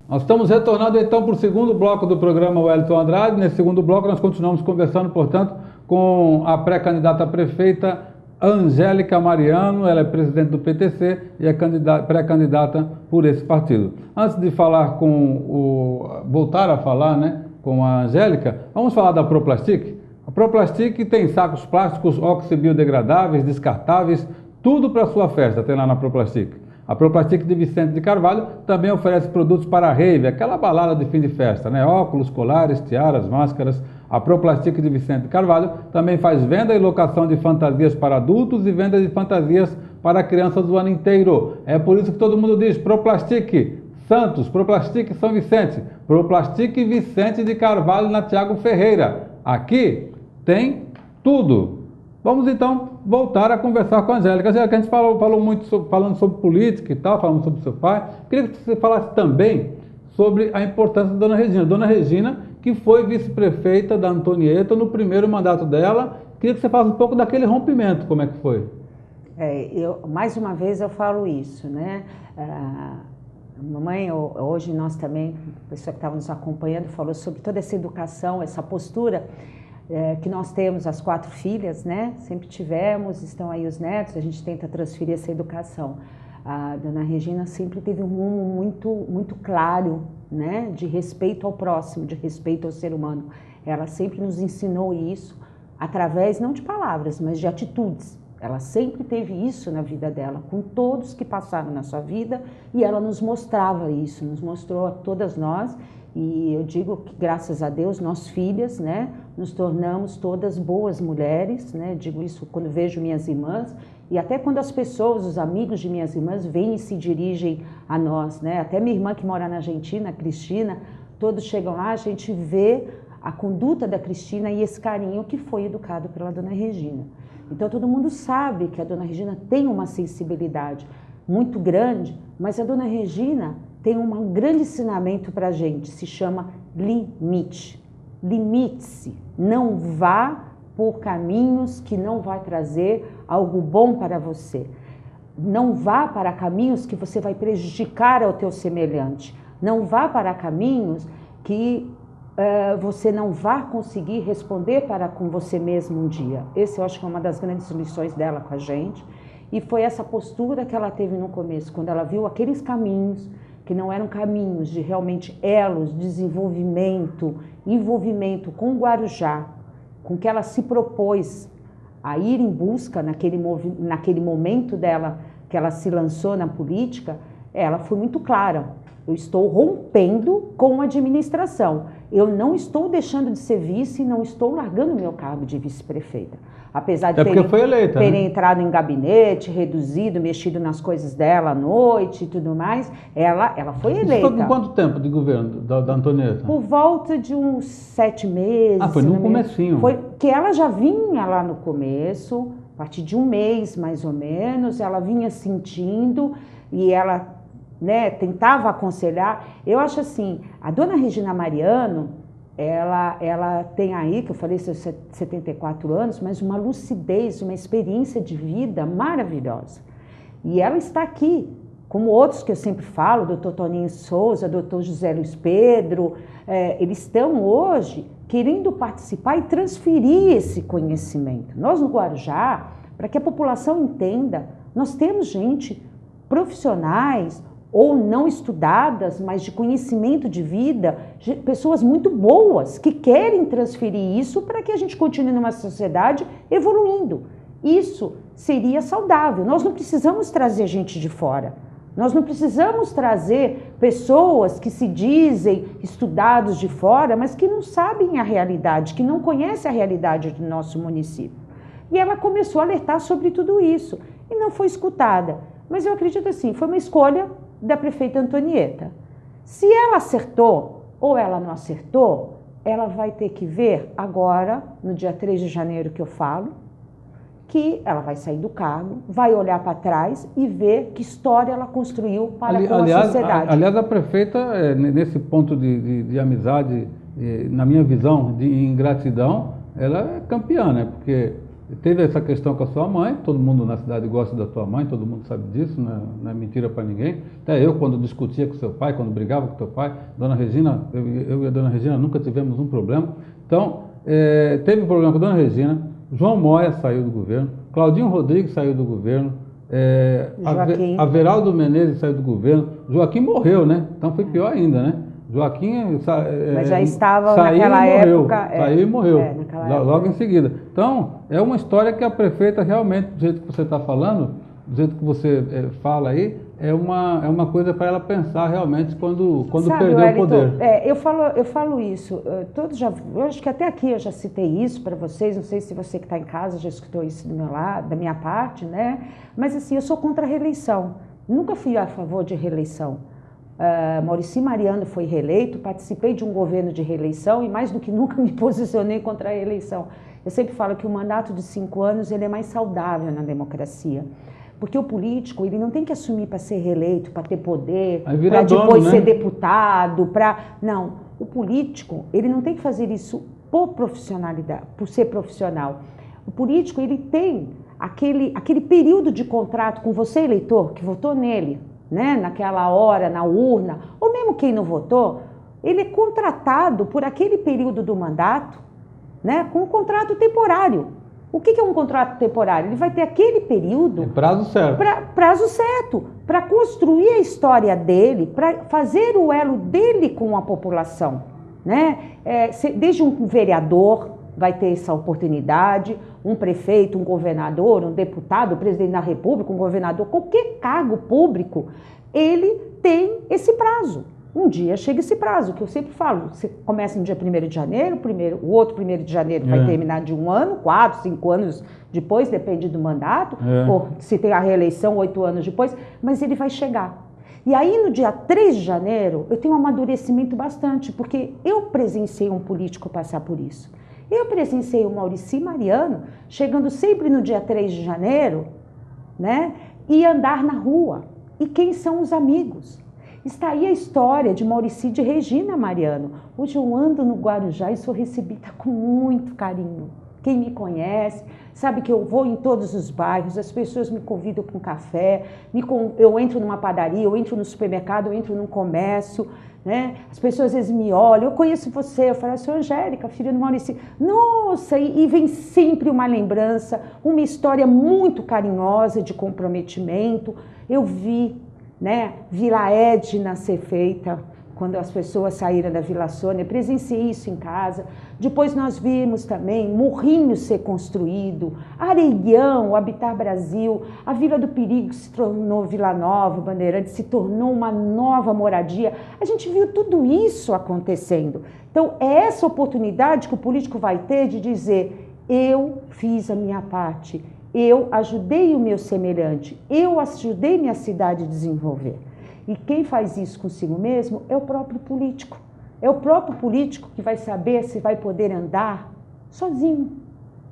Nós estamos retornando então para o segundo bloco do programa Wellington Andrade. Nesse segundo bloco nós continuamos conversando, portanto, com a pré-candidata a prefeita Angélica Mariano. Ela é presidente do PTC e é pré-candidata por esse partido. Antes de falar voltar a falar, né, com a Angélica, vamos falar da Proplastic. A Proplastic tem sacos plásticos oxibiodegradáveis, descartáveis, tudo para a sua festa tem lá na Proplastic. A Proplastic de Vicente de Carvalho também oferece produtos para a rave, aquela balada de fim de festa, né? Óculos, colares, tiaras, máscaras. A Proplastic de Vicente de Carvalho também faz venda e locação de fantasias para adultos e venda de fantasias para crianças do ano inteiro. É por isso que todo mundo diz Proplastic Santos, Proplastic São Vicente, Proplastic Vicente de Carvalho na Tiago Ferreira. Aqui tem tudo. Vamos então voltar a conversar com a Angélica. Angélica, a gente falou muito falando sobre política e tal, falando sobre o seu pai. Queria que você falasse também sobre a importância da Dona Regina. Dona Regina, que foi vice-prefeita da Antonieta no primeiro mandato dela. Queria que você falasse um pouco daquele rompimento, como é que foi? Mais uma vez eu falo isso, né? Mamãe, hoje nós também, a pessoa que estava nos acompanhando, falou sobre toda essa educação, essa postura que nós temos, as 4 filhas, né? Sempre tivemos, estão aí os netos, a gente tenta transferir essa educação. A Dona Regina sempre teve um rumo muito claro, né? De respeito ao próximo, de respeito ao ser humano. Ela sempre nos ensinou isso através, não de palavras, mas de atitudes. Ela sempre teve isso na vida dela, com todos que passaram na sua vida, e ela nos mostrava isso, nos mostrou a todas nós. E eu digo que, graças a Deus, nós filhas, né, nos tornamos todas boas mulheres, né, digo isso quando vejo minhas irmãs, e até quando as pessoas, os amigos de minhas irmãs, vêm e se dirigem a nós, né, até minha irmã que mora na Argentina, a Cristina, todos chegam lá, a gente vê a conduta da Cristina e esse carinho que foi educado pela Dona Regina. Então todo mundo sabe que a Dona Regina tem uma sensibilidade muito grande, mas a Dona Regina tem um grande ensinamento para a gente, se chama limite. Limite-se, não vá por caminhos que não vai trazer algo bom para você. Não vá para caminhos que você vai prejudicar ao teu semelhante. Não vá para caminhos que você não vai conseguir responder para com você mesmo um dia. Esse eu acho que é uma das grandes lições dela com a gente. E foi essa postura que ela teve no começo, quando ela viu aqueles caminhos que não eram caminhos de realmente elos, desenvolvimento, envolvimento com o Guarujá, com que ela se propôs a ir em busca naquele momento dela, que ela se lançou na política, ela foi muito clara. Eu estou rompendo com a administração. Eu não estou deixando de ser vice e não estou largando meu cargo de vice-prefeita. Apesar de ter entrado em gabinete, reduzido, mexido nas coisas dela à noite e tudo mais, ela foi eleita. Isso foi com quanto tempo de governo da Antonieta? Por volta de uns 7 meses. Foi no comecinho. Foi que ela já vinha lá no começo, a partir de 1 mês mais ou menos, ela vinha sentindo e ela, né, tentava aconselhar. Eu acho assim, a Dona Regina Mariano, ela tem aí, que eu falei, seus 74 anos, mas uma lucidez, uma experiência de vida maravilhosa. E ela está aqui, como outros que eu sempre falo, doutor Toninho Souza, doutor José Luiz Pedro, eles estão hoje querendo participar e transferir esse conhecimento. Nós no Guarujá, para que a população entenda, nós temos gente, profissionais, ou não estudadas, mas de conhecimento de vida, pessoas muito boas que querem transferir isso para que a gente continue numa sociedade evoluindo. Isso seria saudável. Nós não precisamos trazer gente de fora. Nós não precisamos trazer pessoas que se dizem estudados de fora, mas que não sabem a realidade, que não conhecem a realidade do nosso município. E ela começou a alertar sobre tudo isso e não foi escutada. Mas eu acredito assim, foi uma escolha da prefeita Antonieta. Se ela acertou ou ela não acertou, ela vai ter que ver agora, no dia 3 de janeiro que eu falo, que ela vai sair do cargo, vai olhar para trás e ver que história ela construiu para com a sociedade. Aliás, a prefeita, nesse ponto de amizade, na minha visão, de ingratidão, ela é campeã, né? Porque teve essa questão com a sua mãe, todo mundo na cidade gosta da tua mãe, todo mundo sabe disso, não é mentira para ninguém. Até eu, quando discutia com seu pai, quando brigava com teu pai, Dona Regina, eu e a Dona Regina nunca tivemos um problema. Então, teve problema com a Dona Regina, João Moya saiu do governo, Claudinho Rodrigues saiu do governo, Averaldo Menezes saiu do governo, Joaquim morreu, né? Então foi pior ainda, né? Joaquim mas já estava naquela época. Saiu e morreu, logo em seguida. Então, é uma história que a prefeita realmente, do jeito que você está falando, do jeito que você fala aí, é uma coisa para ela pensar realmente quando perder o poder. Eu falo isso, eu acho que até aqui eu já citei isso para vocês, não sei se você que está em casa já escutou isso do meu lado, da minha parte, né? Mas assim, eu sou contra a reeleição, nunca fui a favor de reeleição. Maurici Mariano foi reeleito, participei de um governo de reeleição e mais do que nunca me posicionei contra a reeleição. Eu sempre falo que o mandato de 5 anos ele é mais saudável na democracia. Porque o político ele não tem que assumir para ser reeleito, para ter poder, para depois ser deputado, Não, o político ele não tem que fazer isso por profissionalidade, por ser profissional. O político ele tem aquele período de contrato com você, eleitor, que votou nele, né, naquela hora, na urna, ou mesmo quem não votou, ele é contratado por aquele período do mandato, né, com um contrato temporário. O que é um contrato temporário? Ele vai ter aquele período... prazo certo. Prazo certo, para construir a história dele, para fazer o elo dele com a população, né? Desde um vereador vai ter essa oportunidade, um prefeito, um governador, um deputado, o presidente da República, um governador, qualquer cargo público, ele tem esse prazo. Um dia chega esse prazo, que eu sempre falo, você começa no dia 1º de janeiro, o outro 1º de janeiro vai terminar de 1 ano, 4, 5 anos depois, depende do mandato, ou se tem a reeleição 8 anos depois, mas ele vai chegar. E aí no dia 3 de janeiro, eu tenho um amadurecimento bastante, porque eu presenciei um político passar por isso. Eu presenciei o Maurici Mariano chegando sempre no dia 3 de janeiro, né, e andar na rua. E quem são os amigos? Está aí a história de Maurici de Regina Mariano. Hoje eu ando no Guarujá e sou recebida com muito carinho. Quem me conhece sabe que eu vou em todos os bairros, as pessoas me convidam para um café, eu entro numa padaria, eu entro no supermercado, eu entro num comércio, né? As pessoas às vezes me olham, eu conheço você, eu falo, eu sou Angélica, filha do Maurici. Nossa, e vem sempre uma lembrança, uma história muito carinhosa de comprometimento. Eu vi, né, Vila Edna ser feita, quando as pessoas saíram da Vila Sônia, presenciei isso em casa. Depois nós vimos também Morrinhos ser construído, Areião, o Habitar Brasil, a Vila do Perigo se tornou Vila Nova, Bandeirantes se tornou uma nova moradia. A gente viu tudo isso acontecendo. Então, é essa oportunidade que o político vai ter de dizer, eu fiz a minha parte, eu ajudei o meu semelhante, eu ajudei minha cidade a desenvolver. E quem faz isso consigo mesmo é o próprio político. É o próprio político que vai saber se vai poder andar sozinho,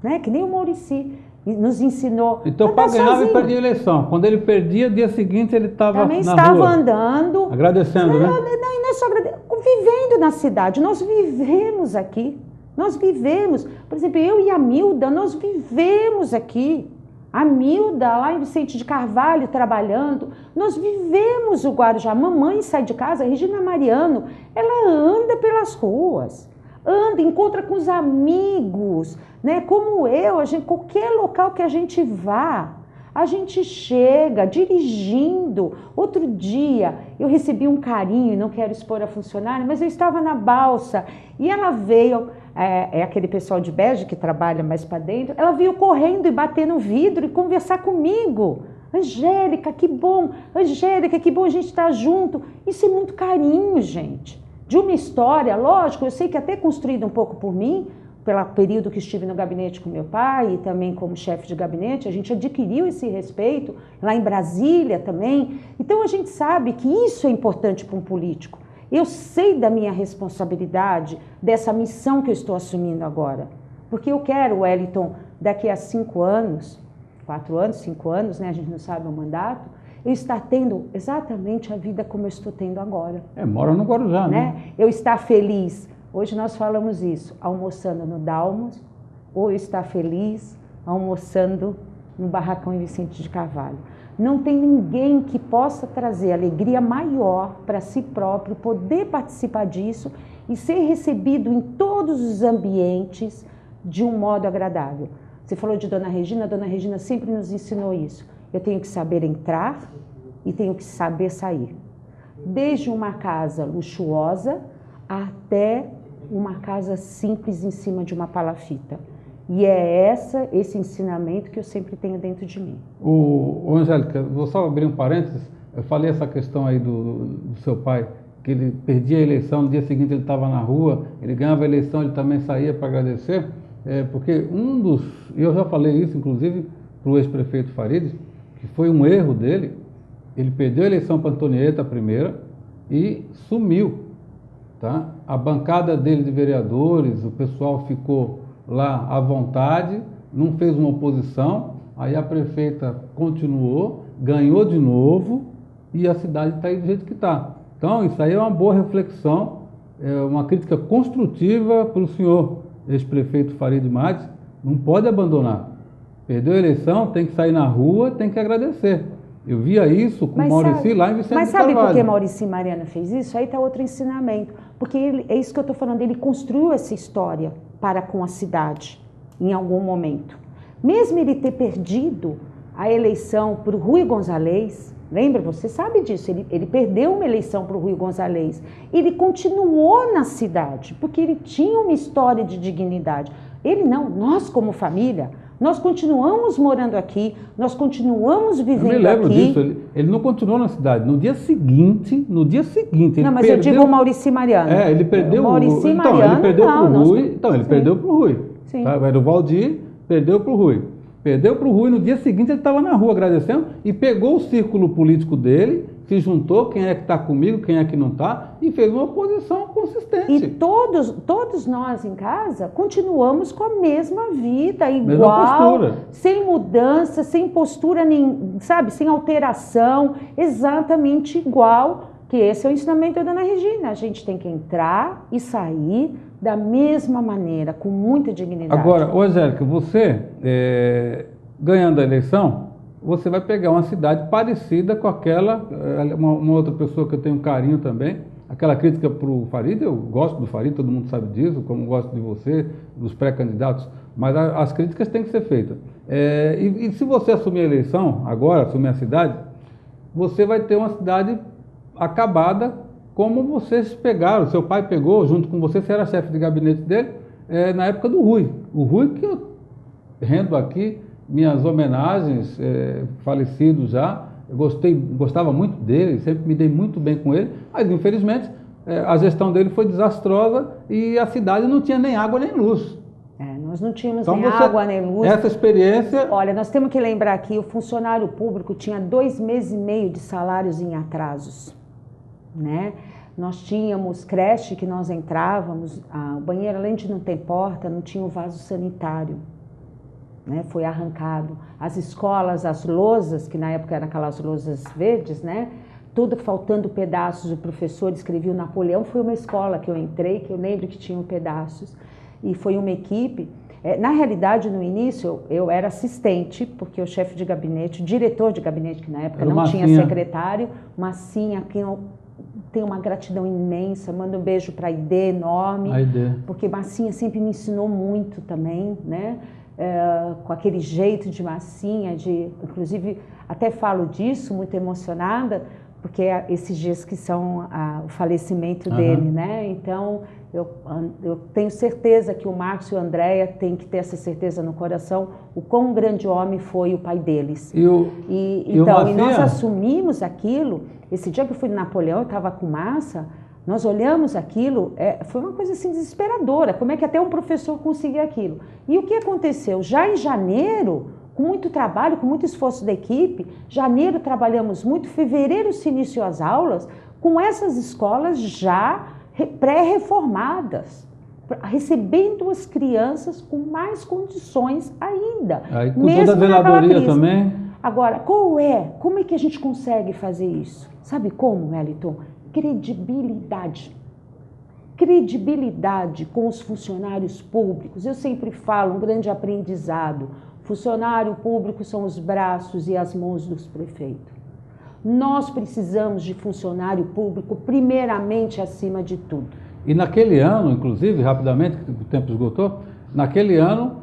né? Que nem o Maurici nos ensinou. Então, para ganhar, ele perdia a eleição. Quando ele perdia, dia seguinte ele estava na rua. Também estava andando. Agradecendo, né? Não é só vivendo na cidade. Nós vivemos aqui. Nós vivemos. Por exemplo, eu e a Milda, nós vivemos aqui. A Milda, lá em Vicente de Carvalho, trabalhando, nós vivemos o Guarujá. A mamãe sai de casa, a Regina Mariano, ela anda pelas ruas, anda, encontra com os amigos, né? Como eu, qualquer local que a gente vá, a gente chega dirigindo. Outro dia, eu recebi um carinho, não quero expor a funcionária, mas eu estava na balsa e ela veio... É aquele pessoal de bege que trabalha mais para dentro, ela veio correndo e bater no vidro e conversar comigo. Angélica, que bom! Angélica, que bom a gente estar junto. Isso é muito carinho, gente. De uma história, lógico, eu sei que até construída um pouco por mim, pelo período que estive no gabinete com meu pai e também como chefe de gabinete, a gente adquiriu esse respeito, lá em Brasília também. Então a gente sabe que isso é importante para um político. Eu sei da minha responsabilidade, dessa missão que eu estou assumindo agora. Porque eu quero, Wellington, daqui a 5 anos, 4 anos, 5 anos, né, a gente não sabe o mandato, eu estar tendo exatamente a vida como eu estou tendo agora. Mora no Guarujá, né? Eu estar feliz. Hoje nós falamos isso, almoçando no Dalmos, ou eu estar feliz almoçando no barracão em Vicente de Carvalho. Não tem ninguém que possa trazer alegria maior para si próprio, poder participar disso e ser recebido em todos os ambientes de um modo agradável. Você falou de Dona Regina, a Dona Regina sempre nos ensinou isso. Eu tenho que saber entrar e tenho que saber sair. Desde uma casa luxuosa até uma casa simples em cima de uma palafita. E é esse ensinamento que eu sempre tenho dentro de mim. Angélica, vou só abrir um parênteses. Eu falei essa questão aí do seu pai, que ele perdia a eleição, no dia seguinte ele estava na rua, ele ganhava a eleição, ele também saía para agradecer, porque eu já falei isso inclusive para o ex-prefeito Farid, que foi um erro dele, ele perdeu a eleição para Antonieta, a primeira, e sumiu. Tá? A bancada dele de vereadores, o pessoal ficou lá à vontade, não fez uma oposição, aí a prefeita continuou, ganhou de novo e a cidade está aí do jeito que está. Então isso aí é uma boa reflexão, é uma crítica construtiva para o senhor ex-prefeito Farid Mads, não pode abandonar. Perdeu a eleição, tem que sair na rua, tem que agradecer. Eu via isso com o Maurici lá em Vicente de Carvalho. Mas sabe por que Maurici e Mariana fez isso? Aí está outro ensinamento. Porque é isso que eu estou falando, ele construiu essa história para com a cidade, em algum momento. Mesmo ele ter perdido a eleição para o Rui Gonzalez, lembra? Você sabe disso, ele perdeu uma eleição para o Rui Gonzalez. Ele continuou na cidade, porque ele tinha uma história de dignidade. Ele não, nós como família... Nós continuamos morando aqui, nós continuamos vivendo aqui. Eu me lembro disso, ele não continuou na cidade. No dia seguinte, ele não, mas perdeu... eu digo o Maurici e Mariana. Ele perdeu o Maurici e Mariana, ele perdeu para o Rui. Então, ele perdeu para o Rui. Sim. Tá? Era o Valdir, perdeu para o Rui. Perdeu para o Rui, no dia seguinte ele estava na rua agradecendo e pegou o círculo político dele, se juntou, quem é que está comigo, quem é que não está, e fez uma oposição consistente. E todos nós em casa continuamos com a mesma vida, igual, sem mudança, sem postura, nem, sabe, sem alteração, exatamente igual, que esse é o ensinamento da Dona Regina. A gente tem que entrar e sair da mesma maneira, com muita dignidade. Agora, Angélica, você, ganhando a eleição, você vai pegar uma cidade parecida com aquela, uma outra pessoa que eu tenho carinho também, aquela crítica para o Farid, eu gosto do Farid, todo mundo sabe disso, como gosto de você, dos pré-candidatos, mas as críticas têm que ser feitas. E se você assumir a eleição, agora, assumir a cidade, você vai ter uma cidade acabada, como vocês pegaram, seu pai pegou, junto com você era chefe de gabinete dele, na época do Rui. O Rui que eu rendo aqui minhas homenagens, falecido já, eu gostava muito dele, sempre me dei muito bem com ele, mas infelizmente a gestão dele foi desastrosa e a cidade não tinha nem água nem luz. Nós não tínhamos nem água nem luz. Essa experiência... Olha, nós temos que lembrar que o funcionário público tinha 2 meses e meio de salários em atrasos, né? Nós tínhamos creche que nós entrávamos, o banheiro além de não ter porta, não tinha o vaso sanitário. Né, foi arrancado. As escolas, as lousas, que na época eram aquelas lousas verdes, né, tudo faltando pedaços, o professor escrevia o Napoleão, foi uma escola que eu entrei, que eu lembro que tinha pedaços, e foi uma equipe. Na realidade, no início, eu era assistente, porque o chefe de gabinete, o diretor de gabinete, que na época não tinha secretário, Massinha, quem eu tenho uma gratidão imensa, mando um beijo para a Aide, enorme, porque Massinha sempre me ensinou muito também, né? Com aquele jeito de Massinha, inclusive até falo disso, muito emocionada, porque esses dias que são o falecimento dele, né? Então eu tenho certeza que o Marcos e o Andréia têm que ter essa certeza no coração, o quão grande homem foi o pai deles. E nós assumimos aquilo. Esse dia que eu fui no Napoleão, eu estava com massa. Nós olhamos aquilo, foi uma coisa assim desesperadora, como é que até um professor conseguia aquilo. E o que aconteceu? Já em janeiro, com muito trabalho, com muito esforço da equipe, janeiro trabalhamos muito, fevereiro se iniciou as aulas, com essas escolas já pré-reformadas, recebendo as crianças com mais condições ainda. Aí com toda a zeladoria também. Agora, como é que a gente consegue fazer isso? Sabe como, Wellington? Credibilidade. Credibilidade com os funcionários públicos. Eu sempre falo, um grande aprendizado. Funcionário público são os braços e as mãos dos prefeitos. Nós precisamos de funcionário público, primeiramente, acima de tudo. E naquele ano, inclusive, rapidamente, que o tempo esgotou, naquele ano,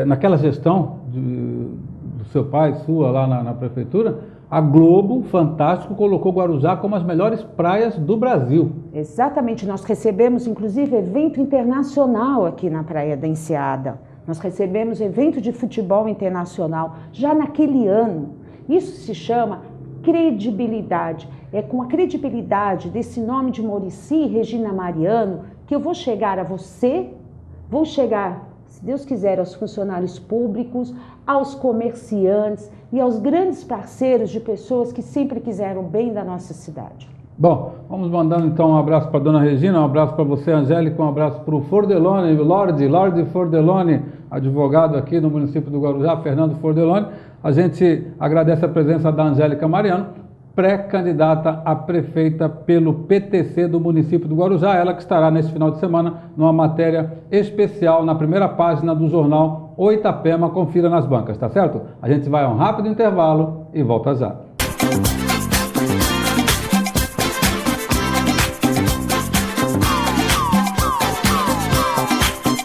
naquela gestão do seu pai, sua, lá na prefeitura, a Globo, Fantástico, colocou Guarujá como as melhores praias do Brasil. Exatamente, nós recebemos, inclusive, evento internacional aqui na Praia da Enseada. Nós recebemos evento de futebol internacional já naquele ano. Isso se chama credibilidade. É com a credibilidade desse nome de Muricy e Regina Mariano que eu vou chegar a você, vou chegar, se Deus quiser, aos funcionários públicos, aos comerciantes e aos grandes parceiros de pessoas que sempre quiseram o bem da nossa cidade. Bom, vamos mandando então um abraço para a dona Regina, um abraço para você, Angélica, um abraço para o Fordelone, Lorde Fordelone, advogado aqui no município do Guarujá, Fernando Fordelone. A gente agradece a presença da Angélica Mariano, pré-candidata a prefeita pelo PTC do município do Guarujá, ela que estará nesse final de semana numa matéria especial na primeira página do jornal O Itapema, confira nas bancas, tá certo? A gente vai a um rápido intervalo e volta já.